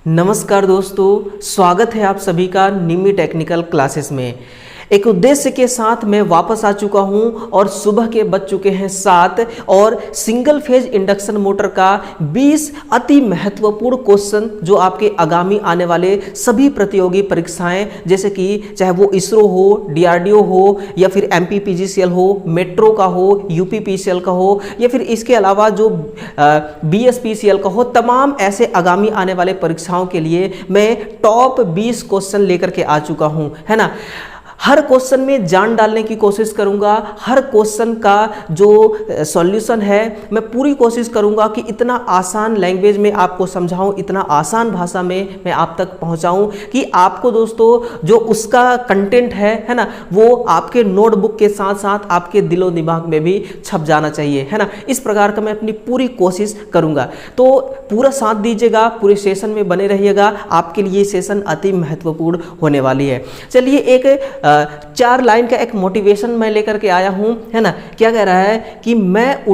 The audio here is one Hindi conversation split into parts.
नमस्कार दोस्तों, स्वागत है आप सभी का निमी टेक्निकल क्लासेस में। एक उद्देश्य के साथ मैं वापस आ चुका हूं और सुबह के बज चुके हैं 7 और सिंगल फेज इंडक्शन मोटर का 20 अति महत्वपूर्ण क्वेश्चन जो आपके आगामी आने वाले सभी प्रतियोगी परीक्षाएं जैसे कि चाहे वो इसरो हो, डीआरडीओ हो या फिर एमपीपीजीसीएल हो, मेट्रो का हो, यूपीपीसीएल का हो या फिर इसके अलावा जो बीएसपीसीएल का हो, तमाम ऐसे आगामी आने वाले परीक्षाओं के लिए मैं टॉप 20 क्वेश्चन लेकर के आ चुका हूं, है ना। हर क्वेश्चन में जान डालने की कोशिश करूंगा। हर क्वेश्चन का जो सॉल्यूशन है मैं पूरी कोशिश करूंगा कि इतना आसान लैंग्वेज में आपको समझाऊं, इतना आसान भाषा में मैं आप तक पहुंचाऊं कि आपको दोस्तों जो उसका कंटेंट है ना, वो आपके नोटबुक के साथ साथ आपके दिलो दिमाग में भी छप जाना चाहिए, है ना। इस प्रकार का मैं अपनी पूरी कोशिश करूंगा, तो पूरा साथ दीजिएगा, पूरे सेशन में बने रहिएगा। आपके लिए सेशन अति महत्वपूर्ण होने वाली है। चलिए एक 4 लाइन का एक मोटिवेशन मैं लेकर के आया हूं, है ना। क्या कह रहा है कि मैं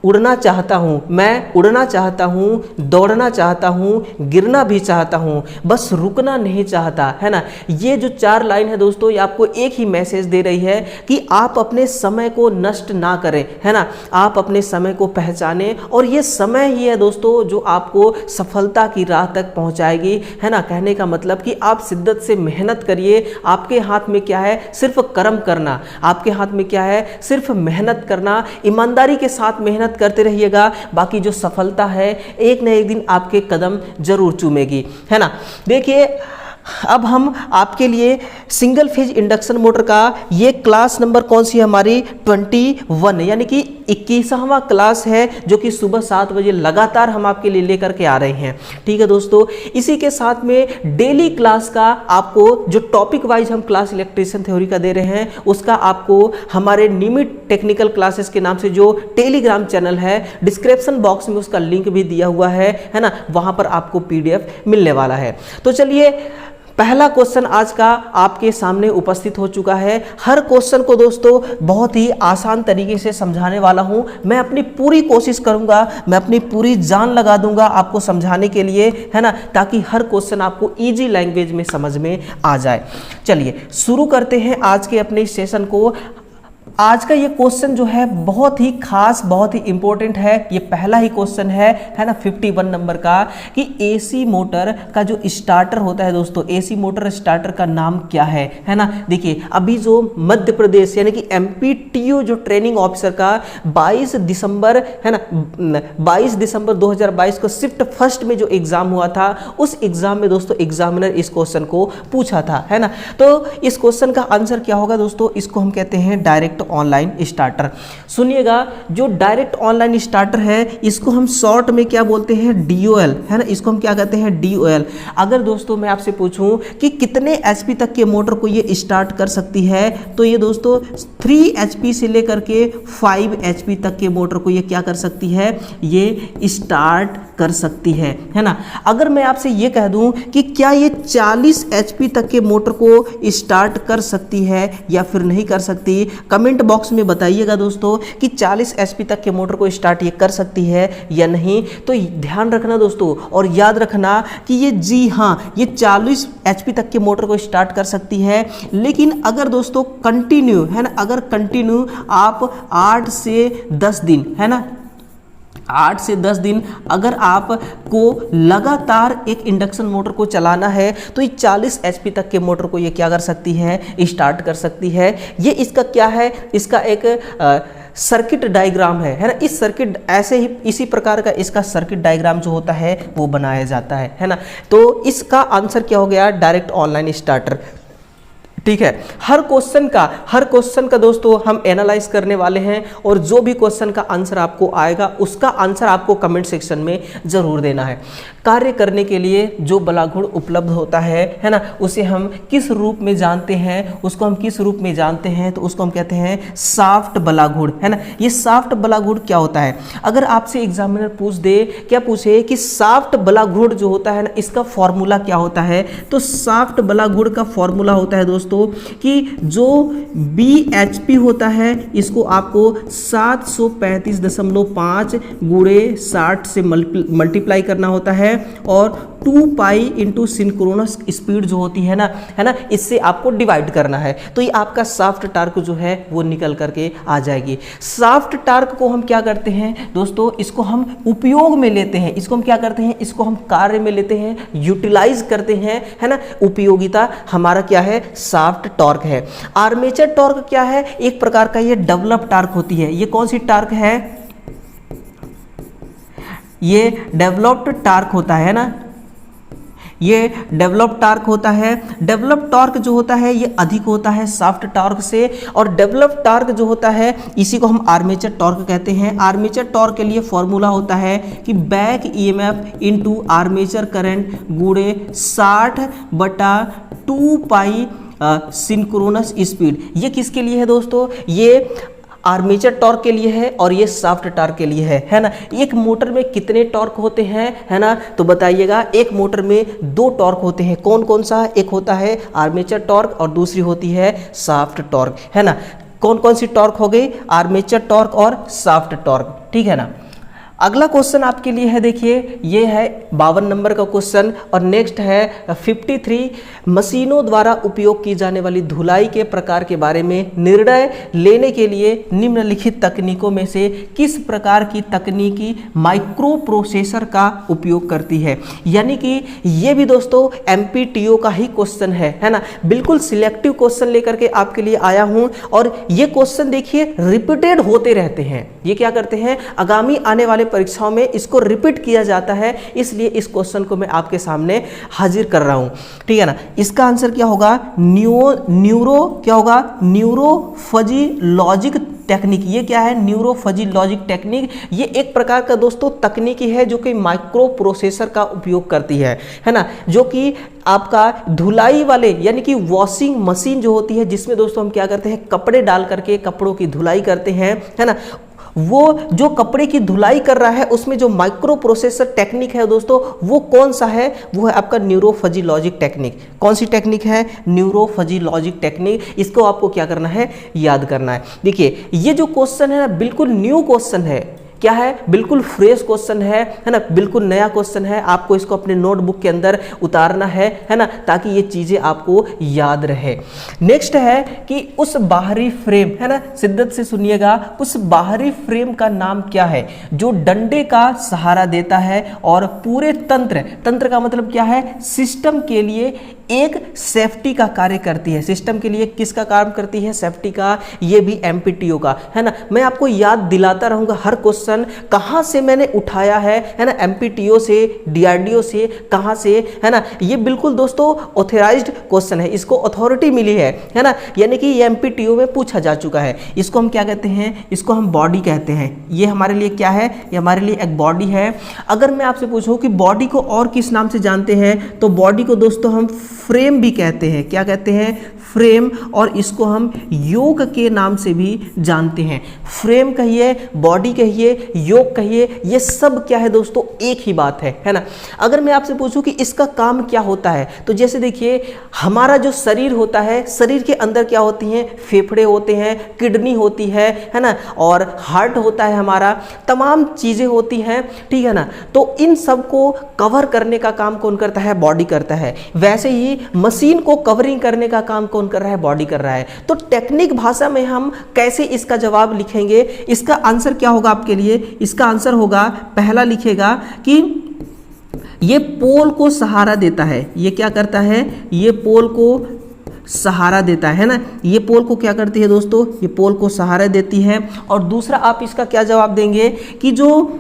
उड़ना चाहता हूँ, मैं उड़ना चाहता हूँ, दौड़ना चाहता हूँ, गिरना भी चाहता हूँ, बस रुकना नहीं चाहता, है ना। ये जो 4 लाइन है दोस्तों, ये आपको एक ही मैसेज दे रही है कि आप अपने समय को नष्ट ना करें, है ना। आप अपने समय को पहचानें और ये समय ही है दोस्तों जो आपको सफलता की राह तक पहुँचाएगी, है ना। कहने का मतलब कि आप शिद्दत से मेहनत करिए। आपके हाथ में क्या है? सिर्फ कर्म करना। आपके हाथ में क्या है? सिर्फ मेहनत करना। ईमानदारी के साथ मेहनत करते रहिएगा। बाकी जो सफलता है एक न एक दिन आपके कदम जरूर चूमेगी, है ना। देखिए, अब हम आपके लिए सिंगल फेज इंडक्शन मोटर का ये क्लास नंबर कौन सी है हमारी 21, यानी कि 21वां क्लास है जो कि सुबह 7 बजे लगातार हम आपके लिए लेकर के आ रहे हैं। ठीक है दोस्तों, इसी के साथ में डेली क्लास का आपको जो टॉपिक वाइज हम क्लास इलेक्ट्रिशियन थ्योरी का दे रहे हैं, उसका आपको हमारे निमी टेक्निकल क्लासेस के नाम से जो टेलीग्राम चैनल है, डिस्क्रिप्शन बॉक्स में उसका लिंक भी दिया हुआ है ना, वहां पर आपको पीडीएफ मिलने वाला है। तो चलिए, पहला क्वेश्चन आज का आपके सामने उपस्थित हो चुका है। हर क्वेश्चन को दोस्तों बहुत ही आसान तरीके से समझाने वाला हूं। मैं अपनी पूरी कोशिश करूंगा, मैं अपनी पूरी जान लगा दूंगा आपको समझाने के लिए, है ना, ताकि हर क्वेश्चन आपको इजी लैंग्वेज में समझ में आ जाए। चलिए शुरू करते हैं आज के अपने सेशन को। आज का ये क्वेश्चन जो है बहुत ही खास, बहुत ही इंपॉर्टेंट है। ये पहला ही क्वेश्चन है ना, 51 नंबर का, कि एसी मोटर का जो स्टार्टर होता है दोस्तों, एसी मोटर स्टार्टर का नाम क्या है ना। देखिए, अभी जो मध्य प्रदेश यानी कि एमपीटीयू जो ट्रेनिंग ऑफिसर का 22 दिसंबर है ना, 22 दिसंबर 2022 को शिफ्ट फर्स्ट में जो एग्जाम हुआ था, उस एग्जाम में दोस्तों एग्जामिनर इस क्वेश्चन को पूछा था, है ना। तो इस क्वेश्चन का आंसर क्या होगा दोस्तों? इसको हम कहते हैं डायरेक्ट ऑनलाइन स्टार्टर। सुनिएगा, जो डायरेक्ट ऑनलाइन स्टार्टर है इसको हम शॉर्ट में क्या बोलते हैं? डीओएल, है ना। इसको हम क्या कहते हैं? डीओएल। अगर दोस्तों मैं आपसे पूछूं कि कितने एचपी तक के मोटर को ये स्टार्ट कर सकती है, तो ये दोस्तों 3 एचपी से लेकर के 5 एचपी तक के मोटर को ये क्या कर सकती है? ये स्टार्ट कर सकती है ना। अगर मैं आपसे ये कह दूं कि क्या ये 40 एचपी तक के मोटर को स्टार्ट कर सकती है या फिर नहीं कर सकती, कमेंट बॉक्स में बताइएगा दोस्तों कि 40 एचपी तक के मोटर को स्टार्ट ये कर सकती है या नहीं। तो ध्यान रखना दोस्तों और याद रखना कि ये जी हाँ, ये 40 एचपी तक के मोटर को स्टार्ट कर सकती है। लेकिन अगर दोस्तों कंटिन्यू, है ना, अगर कंटिन्यू आप 8 से 10 दिन, है ना, 8 से 10 दिन अगर आपको लगातार एक इंडक्शन मोटर को चलाना है, तो ये 40 एचपी तक के मोटर को ये क्या कर सकती है? स्टार्ट कर सकती है। ये इसका क्या है? इसका एक सर्किट डायग्राम है ना। इस सर्किट ऐसे ही इसी प्रकार का इसका सर्किट डायग्राम जो होता है वो बनाया जाता है ना। तो इसका आंसर क्या हो गया? Direct online starter. ठीक है, हर क्वेश्चन का दोस्तों हम एनालाइज करने वाले हैं और जो भी क्वेश्चन का आंसर आपको आएगा उसका आंसर आपको कमेंट सेक्शन में जरूर देना है। कार्य करने के लिए जो बलागुण उपलब्ध होता है ना, उसे हम किस रूप में जानते हैं? उसको हम किस रूप में जानते हैं? तो उसको हम कहते हैं साफ्ट बलागुण, है ना। ये साफ्ट बलागुण क्या होता है? अगर आपसे एग्जामिनर पूछ दे, क्या पूछे कि साफ्ट बलागुण जो होता है ना, इसका फॉर्मूला क्या होता है, तो साफ्ट बलागुण का फॉर्मूला होता है दोस्तों कि जो BHP होता है इसको आपको 735.5 गुणे 60 से मल्टीप्लाई करना होता है और 2 पाई इंटू सिंक्रोनस स्पीड जो होती है ना, इससे आपको डिवाइड करना है। तो ये आपका शाफ्ट टार्क जो है वो निकल करके आ जाएगी। शाफ्ट टार्क को हम क्या करते हैं दोस्तों, इसको हम उपयोग में लेते हैं, इसको हम क्या करते हैं, इसको हम कार्य में लेते हैं, यूटिलाइज करते हैं, है ना। उपयोगिता हमारा क्या है, शाफ्ट टॉर्क है। आर्मेचर टॉर्क क्या है, एक प्रकार का ये डेवलप टार्क होती है। ये कौन सी टार्क है, ये डेवलप्ड टार्क होता है ना, ये डेवलप टार्क होता है। डेवलप टॉर्क जो होता है ये अधिक होता है शाफ्ट टॉर्क से, और डेवलप टॉर्क जो होता है इसी को हम आर्मेचर टॉर्क कहते हैं। आर्मेचर टॉर्क के लिए फॉर्मूला होता है कि back EMF into armature current गुणे 60/2 पाई सिंक्रोनस स्पीड। ये किसके लिए है दोस्तों, ये आर्मेचर टॉर्क के लिए है और ये शाफ्ट टॉर्क के लिए है ना। एक मोटर में कितने टॉर्क होते हैं, है ना, तो बताइएगा। एक मोटर में 2 टॉर्क होते हैं, कौन कौन सा, एक होता है आर्मेचर टॉर्क और दूसरी होती है शाफ्ट टॉर्क, है ना। कौन कौन सी टॉर्क हो गई, आर्मेचर टॉर्क और शाफ्ट टॉर्क, ठीक है ना। अगला क्वेश्चन आपके लिए है, देखिए ये है 52 नंबर का क्वेश्चन, और नेक्स्ट है 53, मशीनों द्वारा उपयोग की जाने वाली धुलाई के प्रकार के बारे में निर्णय लेने के लिए निम्नलिखित तकनीकों में से किस प्रकार की तकनीकी माइक्रो प्रोसेसर का उपयोग करती है। यानी कि ये भी दोस्तों MPTO का ही क्वेश्चन है ना। बिल्कुल सिलेक्टिव क्वेश्चन लेकर के आपके लिए आया हूं, और ये क्वेश्चन देखिए रिपीटेड होते रहते हैं। ये क्या करते हैं, आगामी आने वाले परीक्षाओं में इसको रिपीट किया जाता है, इसलिए इस क्वेश्चन को मैं आपके सामने हाजिर कर रहा हूं, ठीक है ना। इसका आंसर क्या होगा, न्यूरोफजियोलॉजिक टेक्निक। ये क्या है, न्यूरोफजियोलॉजिक टेक्निक। ये एक प्रकार का दोस्तों तकनीकी है जो कि माइक्रो प्रोसेसर का उपयोग करती है ना, जो कि आपका धुलाई वाले यानी कि वॉशिंग मशीन जो होती है, जिसमें दोस्तों हम क्या करते हैं, कपड़े डाल करके कपड़ों की धुलाई करते हैं, है ना। वो जो कपड़े की धुलाई कर रहा है उसमें जो माइक्रो प्रोसेसर टेक्निक है दोस्तों, वो कौन सा है, वो है आपका न्यूरोफजियोलॉजिक टेक्निक। कौन सी टेक्निक है, न्यूरोफजियोलॉजिक टेक्निक। इसको आपको क्या करना है, याद करना है। देखिए ये जो क्वेश्चन है ना, बिल्कुल न्यू क्वेश्चन है। क्या है, बिल्कुल फ्रेश क्वेश्चन है ना, बिल्कुल नया क्वेश्चन है। आपको इसको अपने नोटबुक के अंदर उतारना है ना, ताकि ये चीजें आपको याद रहे। नेक्स्ट है कि उस बाहरी फ्रेम, है ना, शिद्दत से सुनिएगा, उस बाहरी फ्रेम का नाम क्या है जो डंडे का सहारा देता है और पूरे तंत्र का मतलब क्या है, सिस्टम के लिए एक सेफ्टी का कार्य करती है। सिस्टम के लिए किसका काम करती है, सेफ्टी का। ये भी MPTO का है ना। मैं आपको याद दिलाता रहूंगा हर क्वेश्चन कहां से मैंने उठाया है ना, MPTO से, DRDO से, कहां से, है ना। ये बिल्कुल दोस्तों ऑथराइज्ड क्वेश्चन है, इसको अथॉरिटी मिली है ना, यानी कि ये MPTO में पूछा जा चुका है। इसको हम क्या कहते हैं, इसको हम बॉडी कहते हैं। ये हमारे लिए क्या है, ये हमारे लिए एक बॉडी है। अगर मैं आपसे पूछूं कि बॉडी को और किस नाम से जानते हैं, तो बॉडी को दोस्तों हम फ्रेम भी कहते हैं। क्या कहते हैं, फ्रेम, और इसको हम योग के नाम से भी जानते हैं। फ्रेम कहिए, बॉडी कहिए, योग कहिए, ये सब क्या है दोस्तों, एक ही बात है ना। अगर मैं आपसे पूछूं कि इसका काम क्या होता है, तो जैसे देखिए हमारा जो शरीर होता है, शरीर के अंदर क्या होती हैं, फेफड़े होते हैं, किडनी होती है ना, और हार्ट होता है हमारा, तमाम चीजें होती हैं, ठीक है ना। तो इन सब को कवर करने का काम कौन करता है, बॉडी करता है। वैसे ही मशीन को कवरिंग करने का काम कौन कर रहा है, बॉडी कर रहा है। तो टेक्निक भाषा में हम कैसे इसका जवाब लिखेंगे, इसका आंसर क्या होगा आपके लिए, इसका आंसर होगा, पहला लिखेगा कि ये पोल को सहारा देता है। ये क्या करता है, ये पोल को सहारा देता है ना। ये पोल को क्या करती है दोस्तों, ये पोल को सहारा देती है। और दूसरा आप इसका क्या जवाब देंगे कि जो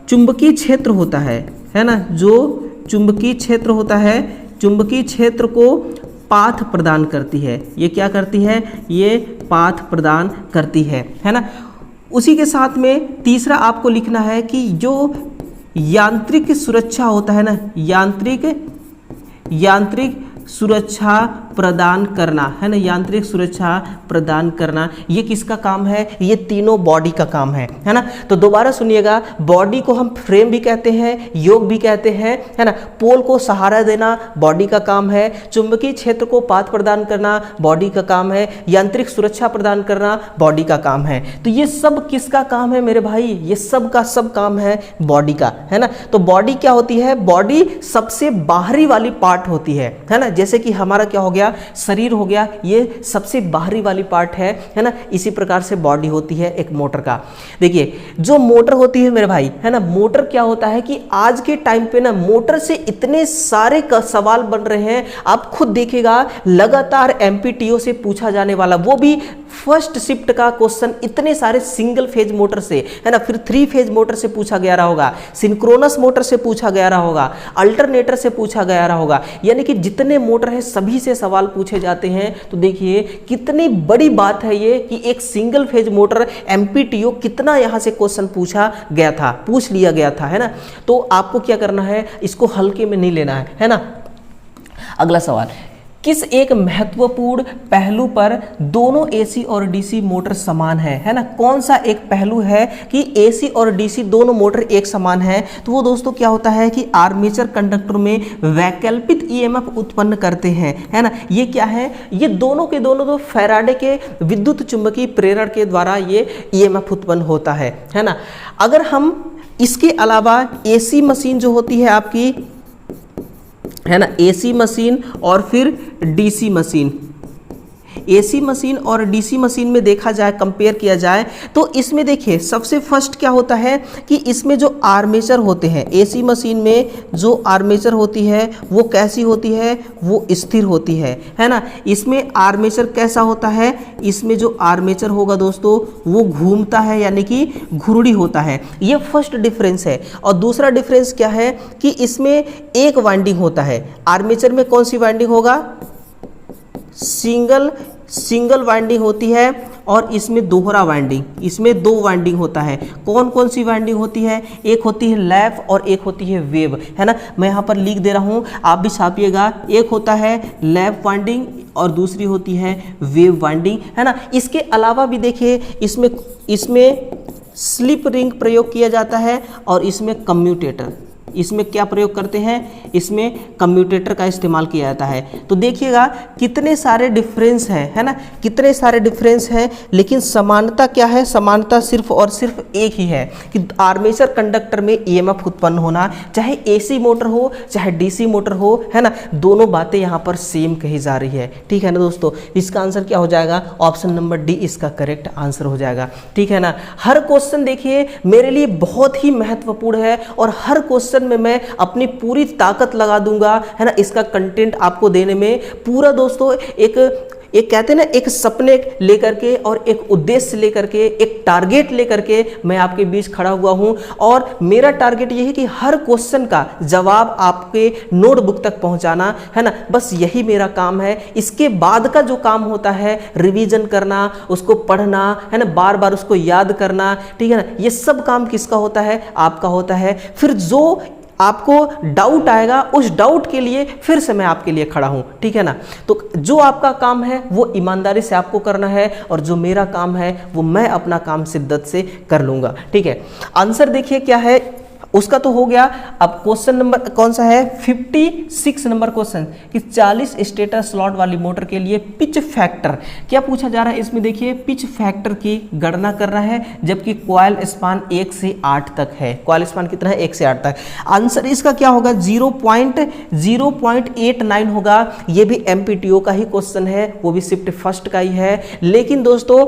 चुंबकीय क्षेत्र होता है ना, जो चुंबकीय क्षेत्र होता है, चुंबकीय क्षेत्र को पाथ प्रदान करती है। ये क्या करती है, ये पाथ प्रदान करती है ना। उसी के साथ में तीसरा आपको लिखना है कि जो यांत्रिक सुरक्षा होता है ना, यांत्रिक सुरक्षा प्रदान करना, है ना, यांत्रिक सुरक्षा प्रदान करना, ये किसका काम है? ये तीनों बॉडी का काम है ना। तो दोबारा सुनिएगा, बॉडी को हम फ्रेम भी कहते हैं, योग भी कहते हैं, है ना। पोल को सहारा देना बॉडी का काम है, चुंबकीय क्षेत्र को पाथ प्रदान करना बॉडी का काम है, यांत्रिक सुरक्षा प्रदान करना बॉडी का काम है। तो ये सब किसका काम है मेरे भाई? ये सब का सब काम है बॉडी का, है ना। तो बॉडी क्या होती है? बॉडी सबसे बाहरी वाली पार्ट होती है ना। जैसे कि हमारा क्या हो गया? शरीर हो गया, ये सबसे बाहरी वाली पार्ट है ना। इसी प्रकार से बॉडी होती है एक मोटर का। देखिए जो मोटर होती है मेरे भाई, है ना, मोटर क्या होता है कि आज के टाइम पे ना मोटर से इतने सारे सवाल बन रहे हैं, आप खुद देखिएगा, लगातार एमपीटीओ से पूछा जाने वाला, वो भी फर्स्ट शिफ्ट का क्वेश्चन इतने सारे सिंगल फेज मोटर से, है ना, फिर 3 फेज मोटर से पूछा गया रहा होगा, सिंक्रोनस मोटर से पूछा गया रहा होगा, अल्टरनेटर से पूछा गया रहा होगा, यानी कि जितने मोटर है सभी से सवाल पूछे जाते हैं। तो देखिए कितनी बड़ी बात है ये कि एक सिंगल फेज मोटर एमपीटीओ कितना यहां से क्वेश्चन पूछा गया था, पूछ लिया गया था, है ना। तो आपको क्या करना है, इसको हल्के में नहीं लेना है ना। अगला सवाल, किस एक महत्वपूर्ण पहलू पर दोनों एसी और डीसी मोटर समान है ना। कौन सा एक पहलू है कि एसी और डीसी दोनों मोटर एक समान है? तो वो दोस्तों क्या होता है कि आर्मेचर कंडक्टर में वैकल्पिक ईएमएफ उत्पन्न करते हैं, है ना। ये क्या है? ये दोनों के दोनों तो फैराडे के विद्युत चुंबकीय प्रेरण के द्वारा ये ईएमएफ उत्पन्न होता है ना। अगर हम इसके अलावा एसी मशीन जो होती है आपकी, है ना, एसी मशीन और फिर डीसी मशीन, एसी मशीन और डीसी मशीन में देखा जाए, कंपेयर किया जाए, तो इसमें देखिए सबसे फर्स्ट क्या होता है कि इसमें जो आर्मेचर होते हैं, एसी मशीन में जो आर्मेचर होती है वो कैसी होती है? वो स्थिर होती है ना। इसमें आर्मेचर कैसा होता है? इसमें जो आर्मेचर होगा दोस्तों वो घूमता है, यानी कि घुर्डी होता है। ये फर्स्ट डिफरेंस है। और दूसरा डिफरेंस क्या है कि इसमें एक वाइंडिंग होता है। आर्मेचर में कौन सी वाइंडिंग होगा? सिंगल वाइंडिंग होती है, और इसमें दोहरा वाइंडिंग, इसमें 2 वाइंडिंग होता है। कौन कौन सी वाइंडिंग होती है? एक होती है लैप और एक होती है वेव, है ना। मैं यहाँ पर लिख दे रहा हूँ, आप भी छापिएगा। एक होता है लैप वाइंडिंग और दूसरी होती है वेव वाइंडिंग, है ना। इसके अलावा भी देखिए इसमें स्लिप रिंग प्रयोग किया जाता है, और इसमें कम्यूटेटर, इसमें क्या प्रयोग करते हैं? इसमें कम्यूटेटर का इस्तेमाल किया जाता है। तो देखिएगा कितने सारे डिफरेंस हैं, है ना, कितने सारे डिफरेंस हैं, लेकिन समानता क्या है? समानता सिर्फ और सिर्फ एक ही है कि आर्मेचर कंडक्टर में ईएमएफ उत्पन्न होना, चाहे एसी मोटर हो चाहे डीसी मोटर हो, है ना, दोनों बातें यहाँ पर सेम कही जा रही है। ठीक है ना दोस्तों, इसका आंसर क्या हो जाएगा? ऑप्शन नंबर डी इसका करेक्ट आंसर हो जाएगा। ठीक है ना। हर क्वेश्चन देखिए मेरे लिए बहुत ही महत्वपूर्ण है, और हर क्वेश्चन में मैं अपनी पूरी ताकत लगा दूंगा, है ना, इसका कंटेंट आपको देने में। पूरा दोस्तों एक कहते हैं ना, एक सपने लेकर के और एक उद्देश्य लेकर के, एक टारगेट लेकर के मैं आपके बीच खड़ा हुआ हूं। और मेरा टारगेट यह है कि हर क्वेश्चन का जवाब आपके नोटबुक तक पहुंचाना, है ना, बस यही मेरा काम है। इसके बाद का जो काम होता है रिवीजन करना, उसको पढ़ना, है ना, बार बार उसको याद करना, ठीक है ना, ये सब काम किसका होता है? आपका होता है। फिर जो आपको डाउट आएगा उस डाउट के लिए फिर से मैं आपके लिए खड़ा हूं। ठीक है ना। तो जो आपका काम है वो ईमानदारी से आपको करना है, और जो मेरा काम है वो मैं अपना काम शिद्दत से कर लूंगा। ठीक है। आंसर देखिए क्या है उसका तो हो गया। अब क्वेश्चन नंबर कौन सा है? 56 नंबर क्वेश्चन कि 40 स्टेटर स्लॉट वाली मोटर के लिए पिच फैक्टर क्या पूछा जा रहा है? इसमें देखिए पिच फैक्टर की गणना कर रहा है, जबकि कॉइल स्पान 1 से 8 तक है। कॉइल स्पान कितना है? 1 से 8 तक। आंसर इसका क्या होगा? 0.89 होगा। ये भी एमपीटीओ का ही क्वेश्चन है, वो भी शिफ्ट फर्स्ट का ही है। लेकिन दोस्तों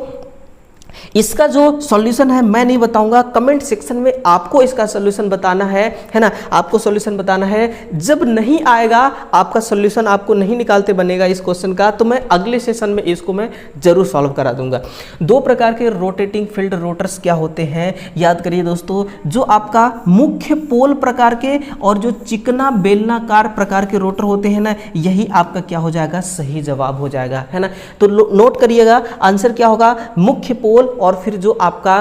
इसका जो सॉल्यूशन है मैं नहीं बताऊंगा, कमेंट सेक्शन में आपको इसका सॉल्यूशन बताना है ना, आपको सॉल्यूशन बताना है। जब नहीं आएगा आपका सॉल्यूशन, आपको नहीं निकालते बनेगा इस क्वेश्चन का, तो मैं अगले सेशन में इसको मैं जरूर सॉल्व करा दूंगा। 2 प्रकार के रोटेटिंग फील्ड रोटर्स क्या होते हैं? याद करिए दोस्तों, जो आपका मुख्य पोल प्रकार के और जो चिकना बेलनाकार प्रकार के रोटर होते हैं ना, यही आपका क्या हो जाएगा? सही जवाब हो जाएगा, है ना। तो नोट करिएगा आंसर क्या होगा? मुख्य पोल और फिर जो आपका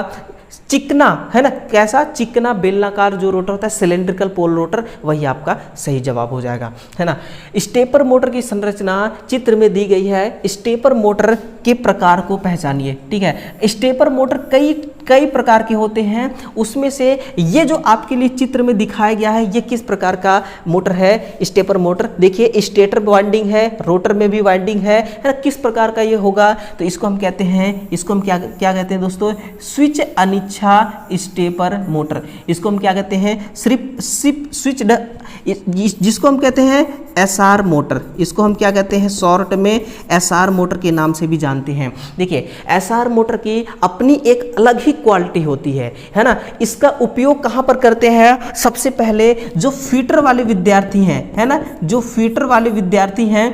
चिकना, है ना, कैसा चिकना बेलनाकार जो रोटर होता है, सिलेंड्रिकल पोल रोटर, वही आपका सही जवाब हो जाएगा, है ना। स्टेपर मोटर की संरचना चित्र में दी गई है। स्टेपर मोटर के प्रकार को पहचानिए, ठीक है। स्टेपर मोटर कई प्रकार के होते हैं, उसमें से ये जो आपके लिए चित्र में दिखाया गया है ये किस प्रकार का मोटर है, स्टेपर मोटर। देखिए स्टेटर वाइंडिंग है, रोटर में भी वाइंडिंग है ना, किस प्रकार का ये होगा, तो इसको हम कहते हैं, इसको हम क्या कहते हैं दोस्तों, स्विच अनिच्छा स्टेपर मोटर। इसको हम क्या कहते हैं, स्विच्ड, जिसको हम कहते हैं एसआर मोटर। इसको हम क्या कहते हैं, शॉर्ट में एसआर मोटर के नाम से भी जानते हैं। देखिए एसआर मोटर की अपनी एक अलग ही क्वालिटी होती है ना। इसका उपयोग कहाँ पर करते हैं, सबसे पहले जो फीटर वाले विद्यार्थी हैं, है ना, जो फीटर वाले विद्यार्थी हैं,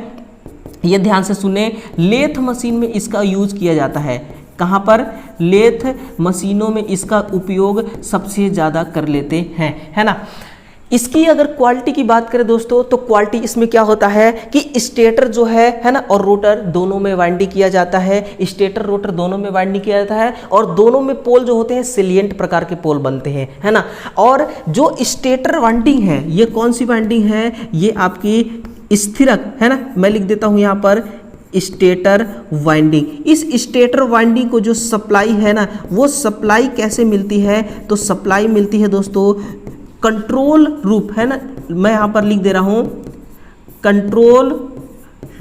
ये ध्यान से सुने, लेथ मशीन में इसका यूज किया जाता है। कहाँ पर, लेथ मशीनों में इसका उपयोग सबसे ज़्यादा कर लेते हैं, है ना। इसकी अगर क्वालिटी की बात करें दोस्तों, तो क्वालिटी इसमें क्या होता है कि स्टेटर जो है ना, और रोटर दोनों में वाइंडिंग किया जाता है। स्टेटर रोटर दोनों में वाइंडिंग किया जाता है और दोनों में पोल जो होते हैं सिलिएंट प्रकार के पोल बनते हैं, है ना। और जो स्टेटर वाइंडिंग है, ये कौन सी वाइंडिंग है, ये आपकी स्थिरक, है ना, मैं लिख देता हूं यहां पर स्टेटर वाइंडिंग। इस स्टेटर वाइंडिंग को जो सप्लाई है ना, वो सप्लाई कैसे मिलती है, तो सप्लाई मिलती है दोस्तों कंट्रोल लूप, है ना, मैं यहां पर लिख दे रहा हूं कंट्रोल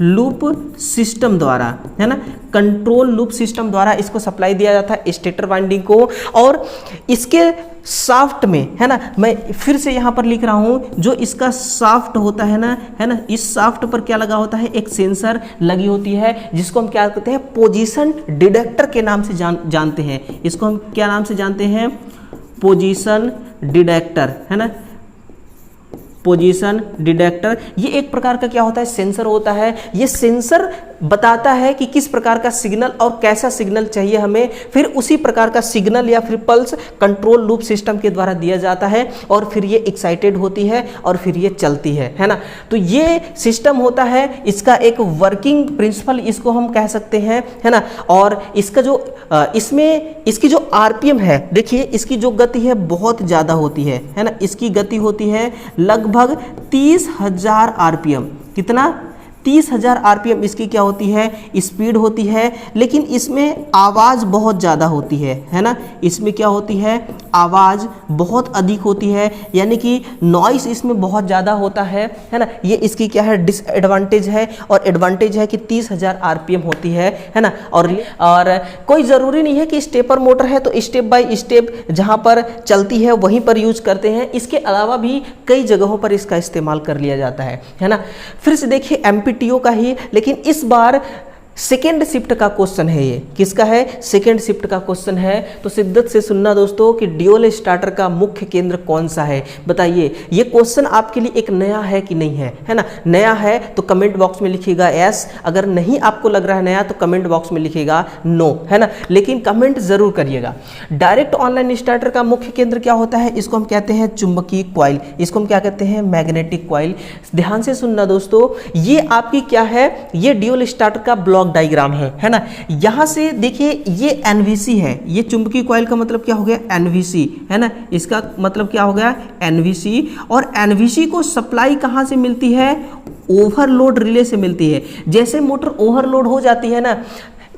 लूप सिस्टम द्वारा, है ना, कंट्रोल लूप सिस्टम द्वारा इसको सप्लाई दिया जाता है स्टेटर वाइंडिंग को। और इसके शाफ्ट में, है ना, मैं फिर से यहाँ पर लिख रहा हूँ, जो इसका शाफ्ट होता है ना, इस शाफ्ट पर क्या लगा होता है, एक सेंसर लगी होती है, जिसको हम क्या कहते हैं, पोजीशन डिटेक्टर के नाम से जानते हैं। इसको हम क्या नाम से जानते हैं, पोजीशन डिटेक्टर, है ना, पोजीशन डिटेक्टर। ये एक प्रकार का क्या होता है, सेंसर होता है। ये सेंसर बताता है कि किस प्रकार का सिग्नल और कैसा सिग्नल चाहिए हमें, फिर उसी प्रकार का सिग्नल या फिर पल्स कंट्रोल लूप सिस्टम के द्वारा दिया जाता है और फिर ये एक्साइटेड होती है और फिर ये चलती है ना। तो ये सिस्टम होता है, इसका एक वर्किंग प्रिंसिपल इसको हम कह सकते हैं, है ना। और इसका जो इसमें इसकी जो आरपीएम है, देखिए इसकी जो गति है बहुत ज़्यादा होती है ना। इसकी गति होती है लगभग 30,000 आरपीएम। कितना, 30,000 आरपीएम इसकी क्या होती है, स्पीड होती है। लेकिन इसमें आवाज़ बहुत ज़्यादा होती है ना। इसमें क्या होती है, आवाज़ बहुत अधिक होती है, यानी कि नॉइस इसमें बहुत ज़्यादा होता है ना। ये इसकी क्या है, डिसएडवांटेज है। और एडवांटेज है कि 30,000 आरपीएम होती है ना। और कोई ज़रूरी नहीं है कि स्टेपर मोटर है तो स्टेप बाय स्टेप जहाँ पर चलती है वहीं पर यूज करते हैं। इसके अलावा भी कई जगहों पर इसका इस्तेमाल कर लिया जाता है ना। फिर से देखिए एमपीटीओ का ही, लेकिन इस बार सेकेंड शिफ्ट का क्वेश्चन है। ये किसका है, सेकेंड शिफ्ट का क्वेश्चन है। तो शिद्दत से सुनना दोस्तों कि ड्यूल स्टार्टर का मुख्य केंद्र कौन सा है, बताइए। ये क्वेश्चन आपके लिए एक नया है कि नहीं है ना। नया है तो कमेंट बॉक्स में लिखिएगा यस, अगर नहीं आपको लग रहा है नया तो कमेंट बॉक्स में लिखिएगा नो, है ना, लेकिन कमेंट जरूर करिएगा। डायरेक्ट ऑनलाइन स्टार्टर का मुख्य केंद्र क्या होता है, इसको हम कहते हैं चुंबकीय कॉइल, इसको हम क्या कहते हैं, मैग्नेटिक कॉइल। ध्यान से सुनना दोस्तों, ये आपकी क्या है, ये ड्यूल स्टार्टर का ब्लॉक डायग्राम है ना। यहां से देखिए ये एनवीसी है, ये चुंबकीय कॉइल का मतलब क्या हो गया, एनवीसी, है ना। इसका मतलब क्या हो गया, एनवीसी। और एनवीसी को सप्लाई कहां से मिलती है, ओवरलोड रिले से मिलती है। जैसे मोटर ओवरलोड हो जाती है ना,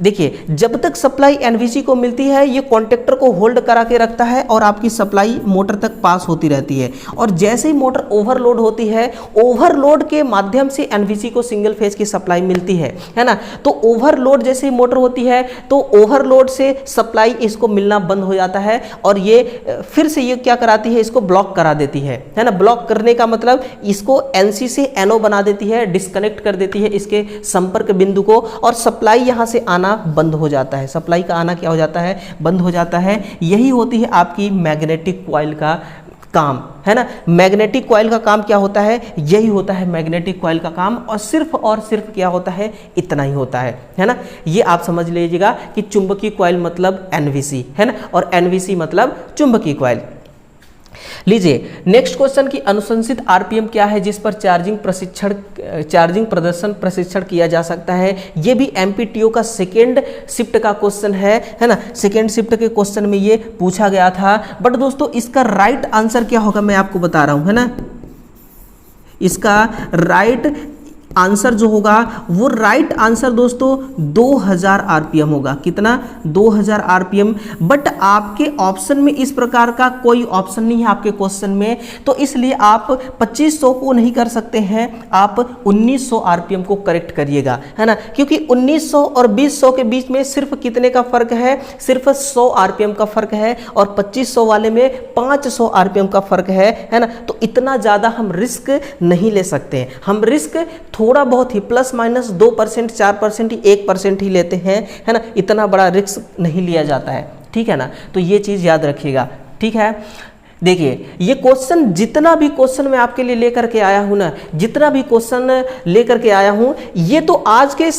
देखिए जब तक सप्लाई एनवीसी को मिलती है ये कॉन्टेक्टर को होल्ड करा के रखता है और आपकी सप्लाई मोटर तक पास होती रहती है। और जैसे ही मोटर ओवरलोड होती है, ओवरलोड के माध्यम से एनवीसी को सिंगल फेज की सप्लाई मिलती है ना। तो ओवरलोड जैसे ही मोटर होती है तो ओवरलोड से सप्लाई इसको मिलना बंद हो जाता है और ये फिर से ये क्या कराती है, इसको ब्लॉक करा देती है ना। ब्लॉक करने का मतलब इसको एनसी से एनओ बना देती है, डिस्कनेक्ट कर देती है इसके संपर्क बिंदु को, और सप्लाई यहाँ से आना बंद हो जाता है। सप्लाई का आना क्या हो जाता है, बंद हो जाता है। यही होती है आपकी मैग्नेटिक कॉइल का काम, है ना। मैग्नेटिक कॉइल का काम क्या होता है, यही होता है मैग्नेटिक कॉइल का काम। और सिर्फ क्या होता है, इतना ही होता है ना। ये आप समझ लीजिएगा कि चुंबकीय कॉइल मतलब एनवीसी, है ना, और एनवीसी मतलब चुंबकीय कॉइल। लीजिए नेक्स्ट क्वेश्चन की अनुशंसित आरपीएम क्या है जिस पर चार्जिंग प्रदर्शन प्रशिक्षण किया जा सकता है। ये भी एमपीटीओ का सेकेंड शिफ्ट का क्वेश्चन है ना। सेकेंड शिफ्ट के क्वेश्चन में ये पूछा गया था। बट दोस्तों इसका राइट आंसर क्या होगा मैं आपको बता रहा हूं, है ना। इसका राइट आंसर जो होगा वो राइट आंसर दोस्तों 2000 आरपीएम होगा। कितना? 2000 आरपीएम। बट आपके ऑप्शन में इस प्रकार का कोई ऑप्शन नहीं है आपके क्वेश्चन में, तो इसलिए आप 2500 को नहीं कर सकते हैं, आप 1900 आरपीएम को करेक्ट करिएगा, है ना। क्योंकि 1900 और 2000 के बीच में सिर्फ कितने का फर्क है? सिर्फ 100 आरपीएम का फर्क है, और 2500 वाले में 500 आरपीएम का फर्क है ना। तो इतना ज़्यादा हम रिस्क नहीं ले सकते हैं। हम रिस्क थोड़ा बहुत ही प्लस माइनस 2%, 4% ही, 1% ही लेते हैं, है ना। इतना बड़ा रिस्क नहीं लिया जाता है, ठीक है ना। तो ये चीज़ याद रखिएगा, ठीक है। देखिए ये क्वेश्चन, जितना भी क्वेश्चन मैं आपके लिए लेकर के आया हूं ना, जितना भी क्वेश्चन लेकर के आया हूं, ये तो आज के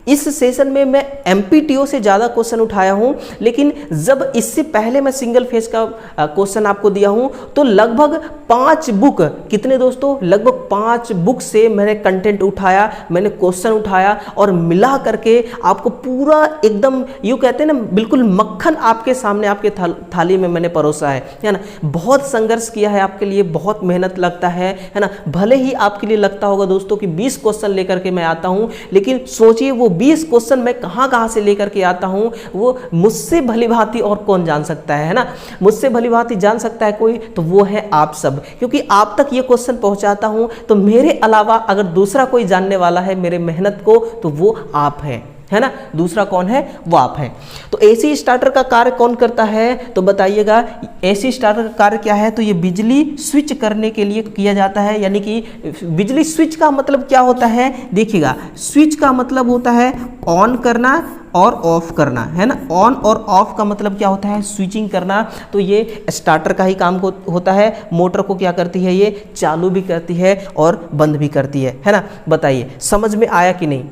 इस सेशन में मैं एमपीटीओ से ज़्यादा क्वेश्चन उठाया हूं। लेकिन जब इससे पहले मैं सिंगल फेज का क्वेश्चन आपको दिया हूं, तो लगभग 5 बुक, कितने दोस्तों? लगभग 5 बुक से मैंने कंटेंट उठाया, मैंने क्वेश्चन उठाया और मिला करके आपको पूरा एकदम यूँ कहते हैं ना, बिल्कुल मक्खन आपके सामने आपके थाली में मैंने परोसा है ना। बहुत संघर्ष किया है आपके लिए, बहुत मेहनत लगता है ना। भले ही आपके लिए लगता होगा दोस्तों कि 20 क्वेश्चन लेकर के मैं आता हूँ, लेकिन सोचिए वो 20 क्वेश्चन मैं कहां से लेकर के आता हूं, वो मुझसे भलीभांति और कौन जान सकता है ना। मुझसे भलीभांति जान सकता है कोई, तो वो है आप सब। क्योंकि आप तक ये क्वेश्चन पहुंचाता हूं, तो मेरे अलावा अगर दूसरा कोई जानने वाला है मेरे मेहनत को, तो वो आप है ना। दूसरा कौन है? वो आप हैं। तो एसी स्टार्टर का कार्य कौन करता है? तो बताइएगा, एसी स्टार्टर का कार्य क्या है? तो ये बिजली स्विच करने के लिए किया जाता है। यानी कि बिजली स्विच का मतलब क्या होता है? देखिएगा, स्विच का मतलब होता है ऑन करना और ऑफ करना, है ना। ऑन और ऑफ का मतलब क्या होता है? स्विचिंग करना। तो ये स्टार्टर का ही काम होता है। मोटर को क्या करती है? ये चालू भी करती है और बंद भी करती है ना। बताइए समझ में आया कि नहीं?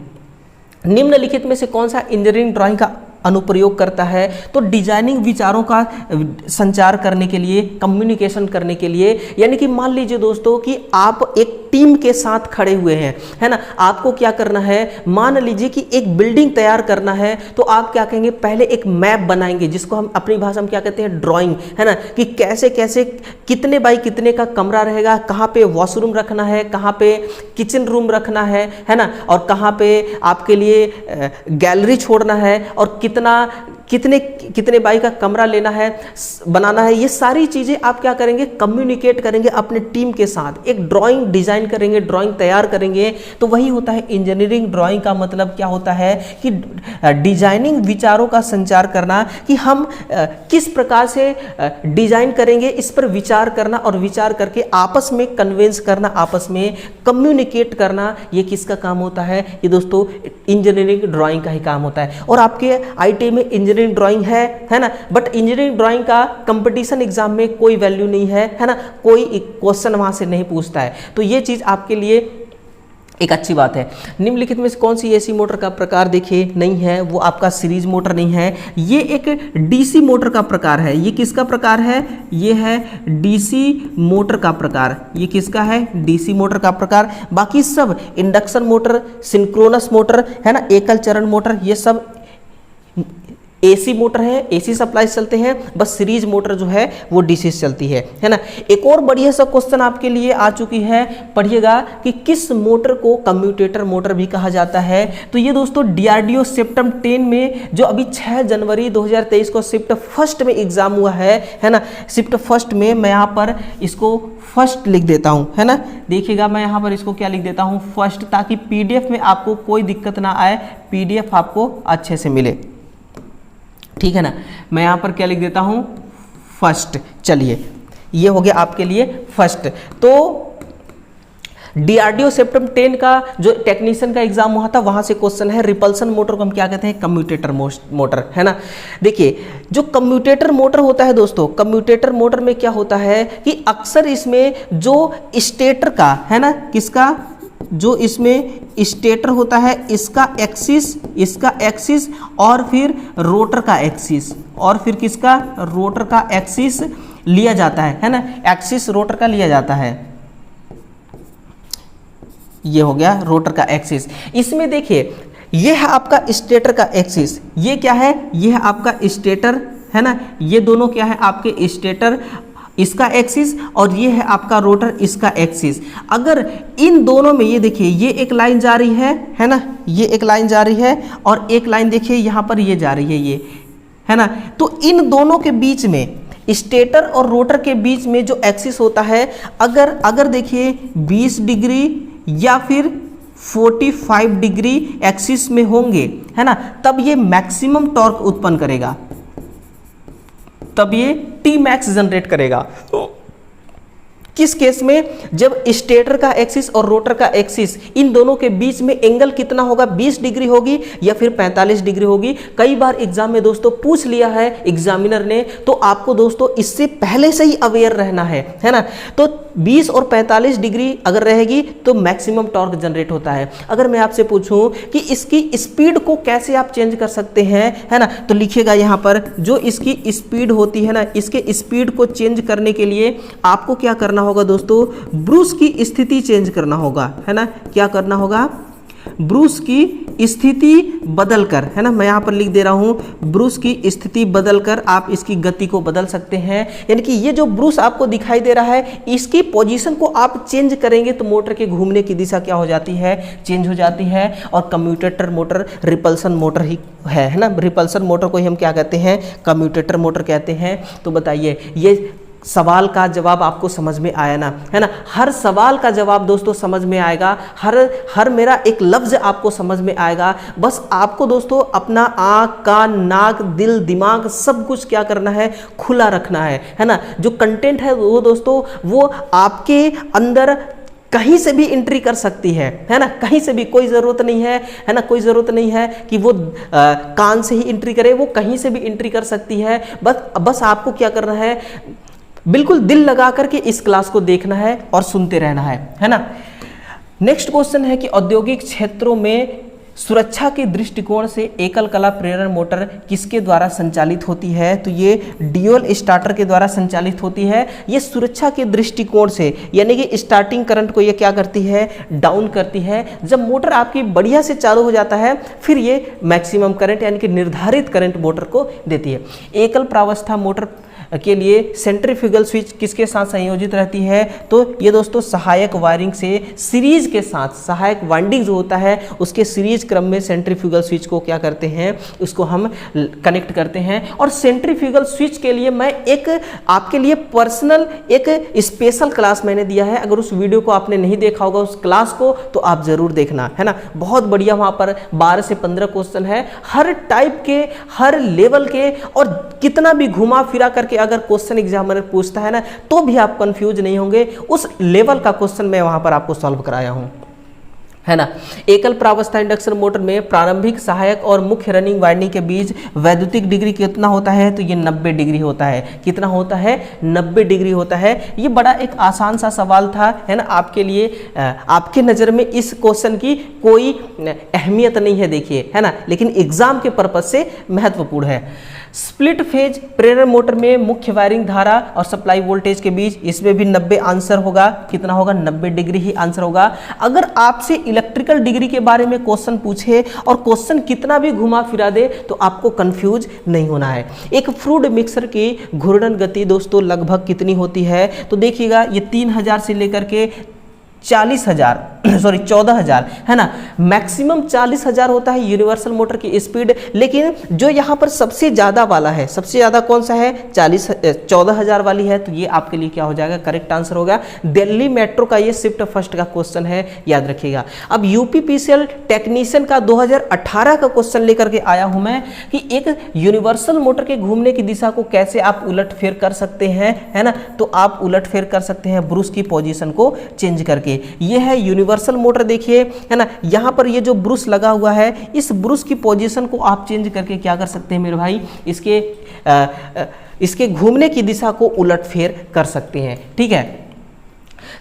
निम्नलिखित में से कौन सा इंजीनियरिंग ड्राइंग का अनुप्रयोग करता है? तो डिजाइनिंग विचारों का संचार करने के लिए, कम्युनिकेशन करने के लिए। यानी कि मान लीजिए दोस्तों कि आप एक टीम के साथ खड़े हुए हैं, है ना। आपको क्या करना है? मान लीजिए कि एक बिल्डिंग तैयार करना है, तो आप क्या कहेंगे? पहले एक मैप बनाएंगे, जिसको हम अपनी भाषा में क्या कहते हैं? ड्राइंग, है ना। कि कैसे कैसे कितने बाई कितने का कमरा रहेगा, कहाँ पे वॉशरूम रखना है, कहाँ पे किचन रूम रखना है ना, और कहाँ पे आपके लिए गैलरी छोड़ना है, और कितने बाई का कमरा लेना है, बनाना है। ये सारी चीज़ें आप क्या करेंगे? कम्युनिकेट करेंगे अपने टीम के साथ। एक ड्राइंग डिजाइन करेंगे, ड्राइंग तैयार करेंगे। तो वही होता है इंजीनियरिंग ड्राइंग का मतलब क्या होता है? कि डिजाइनिंग विचारों का संचार करना, कि हम किस प्रकार से डिजाइन करेंगे, इस पर विचार करना, और विचार करके आपस में कन्वेंस करना, आपस में कम्युनिकेट करना। ये किसका काम होता है? ये दोस्तों इंजीनियरिंग ड्राइंग का ही काम होता है। और आपके आईटी में इंजीनियरिंग ड्राइंग है ना। बट इंजीनियरिंग ड्राइंग का कंपटीशन एग्जाम में कोई वैल्यू नहीं है ना। कोई क्वेश्चन वहां से नहीं पूछता है। तो ये चीज आपके लिए एक अच्छी बात है। निम्नलिखित में से कौन सी एसी मोटर का प्रकार देखिए नहीं है? वो आपका सीरीज मोटर नहीं है, ये एक डीसी मोटर का प्रकार है। ये किसका प्रकार है? ये है डीसी मोटर का प्रकार। ये किसका है? डीसी मोटर का प्रकार। बाकी सब इंडक्शन मोटर, सिंक्रोनस मोटर, है ना, एकल चरण मोटर, ये सब एसी मोटर है, एसी सप्लाई चलते हैं। बस सीरीज मोटर जो है वो डीसी से चलती है ना। एक और बढ़िया सा क्वेश्चन आपके लिए आ चुकी है, पढ़िएगा कि किस मोटर को कम्यूटेटर मोटर भी कहा जाता है? तो ये दोस्तों डीआरडीओ शिफ्ट 10 में, जो अभी 6 जनवरी 2023 को शिफ्ट फर्स्ट में एग्जाम हुआ है ना। शिफ्ट फर्स्ट में मैं यहाँ पर इसको फर्स्ट लिख देता हूँ, है ना। देखिएगा मैं यहाँ पर इसको क्या लिख देता हूँ? फर्स्ट, ताकि पीडीएफ में आपको कोई दिक्कत ना आए, पीडीएफ आपको अच्छे से मिले, ठीक है ना। मैं यहाँ पर क्या लिख देता हूँ? फर्स्ट। चलिए ये हो गया आपके लिए फर्स्ट। तो डीआरडीओ सेप्टम 10 का जो टेक्नीशियन का एग्जाम हुआ था, वहां से क्वेश्चन है। रिपल्सन मोटर को हम क्या कहते हैं? कम्यूटेटर मोटर, है ना। देखिए जो कम्यूटेटर मोटर होता है दोस्तों, कम्यूटेटर मोटर में क्या होता है कि अक्सर इसमें जो स्टेटर का, है ना, किसका, जो इसमें स्टेटर होता है, इसका एक्सिस और फिर रोटर का एक्सिस, और फिर किसका? रोटर का एक्सिस लिया जाता है ना, एक्सिस रोटर का लिया जाता है। ये हो गया रोटर का एक्सिस। इसमें देखिए ये है आपका स्टेटर का एक्सिस, ये क्या है, ये है आपका स्टेटर है ना, ये दोनों क्या है आपके स्टेटर इसका एक्सिस, और ये है आपका रोटर इसका एक्सिस। अगर इन दोनों में ये देखिए ये एक लाइन जा रही है ना, ये एक लाइन जा रही है और एक लाइन देखिए यहाँ पर ये जा रही है, ये है ना, तो इन दोनों के बीच में स्टेटर और रोटर के बीच में जो एक्सिस होता है, अगर देखिए 20 डिग्री या फिर 45 डिग्री एक्सिस में होंगे है ना, तब ये मैक्सिमम टॉर्क उत्पन्न करेगा, तब ये टी मैक्स जनरेट करेगा। किस केस में, जब स्टेटर का एक्सिस और रोटर का एक्सिस इन दोनों के बीच में एंगल कितना होगा, 20 डिग्री होगी या फिर 45 डिग्री होगी। कई बार एग्जाम में दोस्तों पूछ लिया है एग्जामिनर ने, तो आपको दोस्तों इससे पहले से ही अवेयर रहना है ना। तो 20 और 45 डिग्री अगर रहेगी तो मैक्सिमम टॉर्क जनरेट होता है। अगर मैं आपसे पूछूं कि इसकी स्पीड को कैसे आप चेंज कर सकते हैं, है ना, तो लिखिएगा यहाँ पर जो इसकी स्पीड होती है ना, इसके स्पीड को चेंज करने के लिए आपको क्या करना होगा दोस्तों, ब्रूस की स्थिति चेंज करना होगा, है ना। क्या करना होगा, ब्रूस की स्थिति बदलकर, है ना, मैं यहाँ पर लिख दे रहा हूँ, ब्रूस की स्थिति बदलकर आप इसकी गति को बदल सकते हैं। यानी कि ये जो ब्रूस आपको दिखाई दे रहा है, इसकी पोजीशन को आप चेंज करेंगे तो मोटर के घूमने की दिशा क्या हो जाती है, चेंज हो जाती है। और कम्यूटेटर मोटर रिपल्सन मोटर ही है ना, रिपल्सन मोटर को ही हम क्या कहते हैं, कम्यूटेटर मोटर कहते हैं। तो बताइए ये सवाल का जवाब आपको समझ में आया ना, है ना। हर सवाल का जवाब दोस्तों समझ में आएगा, हर मेरा एक लफ्ज आपको समझ में आएगा। बस आपको दोस्तों अपना आँख, कान, नाक, दिल, दिमाग सब कुछ क्या करना है, खुला रखना है ना। जो कंटेंट है वो दोस्तों वो आपके अंदर कहीं से भी एंट्री कर सकती है ना, कहीं से भी, कोई ज़रूरत नहीं है ना, कोई ज़रूरत नहीं है कि वो कान से ही एंट्री करे, वो कहीं से भी एंट्री कर सकती है। बस आपको क्या करना है, बिल्कुल दिल लगा करके इस क्लास को देखना है और सुनते रहना है ना। नेक्स्ट क्वेश्चन है कि औद्योगिक क्षेत्रों में सुरक्षा के दृष्टिकोण से एकल कला प्रेरण मोटर किसके द्वारा संचालित होती है, तो ये ड्यूल स्टार्टर के द्वारा संचालित होती है। ये सुरक्षा के दृष्टिकोण से यानी कि स्टार्टिंग करंट को ये क्या करती है, डाउन करती है। जब मोटर आपकी बढ़िया से चालू हो जाता है फिर ये मैक्सिमम करंट यानी कि निर्धारित करंट मोटर को देती है। एकल प्रावस्था मोटर के लिए सेंट्रीफ्यूगल स्विच किसके साथ संयोजित रहती है, तो ये दोस्तों सहायक वायरिंग से सीरीज के साथ, सहायक वाइंडिंग जो होता है उसके सीरीज क्रम में सेंट्रीफ्यूगल स्विच को क्या करते हैं, उसको हम कनेक्ट करते हैं। और सेंट्रीफ्यूगल स्विच के लिए मैं एक आपके लिए पर्सनल एक स्पेशल क्लास मैंने दिया है। अगर उस वीडियो को आपने नहीं देखा होगा उस क्लास को, तो आप जरूर देखना, है ना। बहुत बढ़िया, वहां पर 12 से 15 क्वेश्चन है, हर टाइप के, हर लेवल के, और कितना भी घुमा फिरा करके अगर क्वेश्चन एग्जामिनर पूछता है ना तो भी आप कंफ्यूज नहीं होंगे। उस लेवल का क्वेश्चन मैं वहां पर आपको सॉल्व कराया हूं, है ना। एकल प्रावस्था इंडक्शन मोटर में प्रारंभिक, सहायक और मुख्य रनिंग वाइंडिंग के बीच वैद्युतिक डिग्री कितना होता है, तो ये 90 डिग्री होता है। कितना होता है, 90 डिग्री होता है। ये बड़ा एक आसान सा सवाल था, है ना, आपके लिए। आपके नज़र में इस क्वेश्चन की कोई अहमियत नहीं है, देखिए, है ना, लेकिन एग्जाम के पर्पज से महत्वपूर्ण है। स्प्लिट फेज प्रेरण मोटर में मुख्य वायरिंग धारा और सप्लाई वोल्टेज के बीच, इसमें भी 90 आंसर होगा। कितना होगा, 90 डिग्री ही आंसर होगा। अगर आपसे इलेक्ट्रिकल डिग्री के बारे में क्वेश्चन पूछे और क्वेश्चन कितना भी घुमा फिरा दे तो आपको कंफ्यूज नहीं होना है। एक फ्लूइड मिक्सर की घूर्णन गति दोस्तों लगभग कितनी होती है, तो देखिएगा ये 3000 से लेकर के 14,000 है ना, मैक्सिमम 40,000 होता है यूनिवर्सल मोटर की स्पीड। लेकिन जो यहाँ पर सबसे ज़्यादा वाला है, सबसे ज़्यादा कौन सा है, 14,000 वाली है, तो ये आपके लिए क्या हो जाएगा, करेक्ट आंसर होगा। दिल्ली मेट्रो का ये शिफ्ट फर्स्ट का क्वेश्चन है, याद रखिएगा। अब यूपीपीसीएल टेक्नीशियन का 2018 का क्वेश्चन लेकर के आया हूं मैं कि एक यूनिवर्सल मोटर के घूमने की दिशा को कैसे आप उलट फेर कर सकते हैं, है ना। तो आप उलट फेर कर सकते हैं ब्रूस की पोजीशन को चेंज करके। ये है यूनिवर्सल मोटर, देखिए, है ना, यहां पर ये जो ब्रूस लगा हुआ है, इस ब्रूस की पोजीशन को आप चेंज करके क्या कर सकते हैं मेरे भाई, इसके घूमने की दिशा को उलट फेर कर सकते हैं, ठीक है।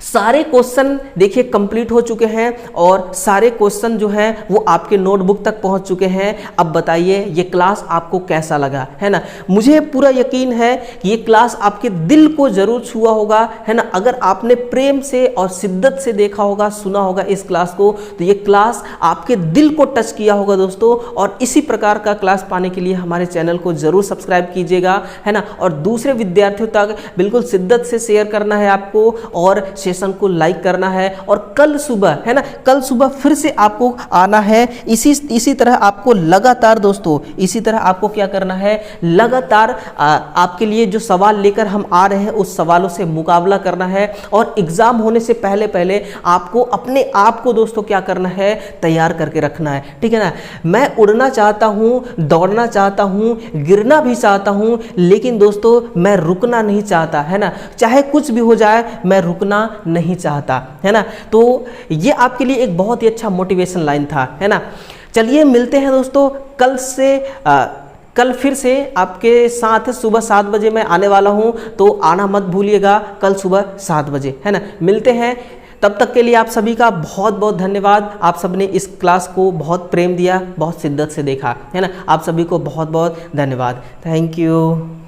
सारे क्वेश्चन देखिए कंप्लीट हो चुके हैं और सारे क्वेश्चन जो हैं वो आपके नोटबुक तक पहुंच चुके हैं। अब बताइए ये क्लास आपको कैसा लगा, है ना। मुझे पूरा यकीन है कि ये क्लास आपके दिल को जरूर छुआ होगा, है ना। अगर आपने प्रेम से और शिद्दत से देखा होगा, सुना होगा इस क्लास को, तो ये क्लास आपके दिल को टच किया होगा दोस्तों। और इसी प्रकार का क्लास पाने के लिए हमारे चैनल को जरूर सब्सक्राइब कीजिएगा, है ना। और दूसरे विद्यार्थियों तक बिल्कुल शिद्दत से शेयर करना है आपको और सेशन को लाइक करना है। और कल सुबह, है ना, कल सुबह फिर से आपको आना है। इसी तरह आपको लगातार दोस्तों, इसी तरह आपको क्या करना है, लगातार आपके लिए जो सवाल लेकर हम आ रहे हैं उस सवालों से मुकाबला करना है। और एग्जाम होने से पहले पहले आपको अपने आप को दोस्तों क्या करना है, तैयार करके रखना है, ठीक है ना। मैं उड़ना चाहता हूं, दौड़ना चाहता हूं, गिरना भी चाहता हूं, लेकिन दोस्तों मैं रुकना नहीं चाहता, है ना। चाहे कुछ भी हो जाए मैं रुकना नहीं चाहता, है ना। तो ये आपके लिए एक बहुत ही अच्छा मोटिवेशन लाइन था, है ना। चलिए मिलते हैं दोस्तों कल से। कल फिर से आपके साथ सुबह 7 बजे मैं आने वाला हूं, तो आना मत भूलिएगा कल सुबह 7 बजे, है ना। मिलते हैं, तब तक के लिए आप सभी का बहुत बहुत धन्यवाद। आप सबने इस क्लास को बहुत प्रेम दिया, बहुत शिद्दत से देखा, है ना। आप सभी को बहुत बहुत धन्यवाद। Thank you.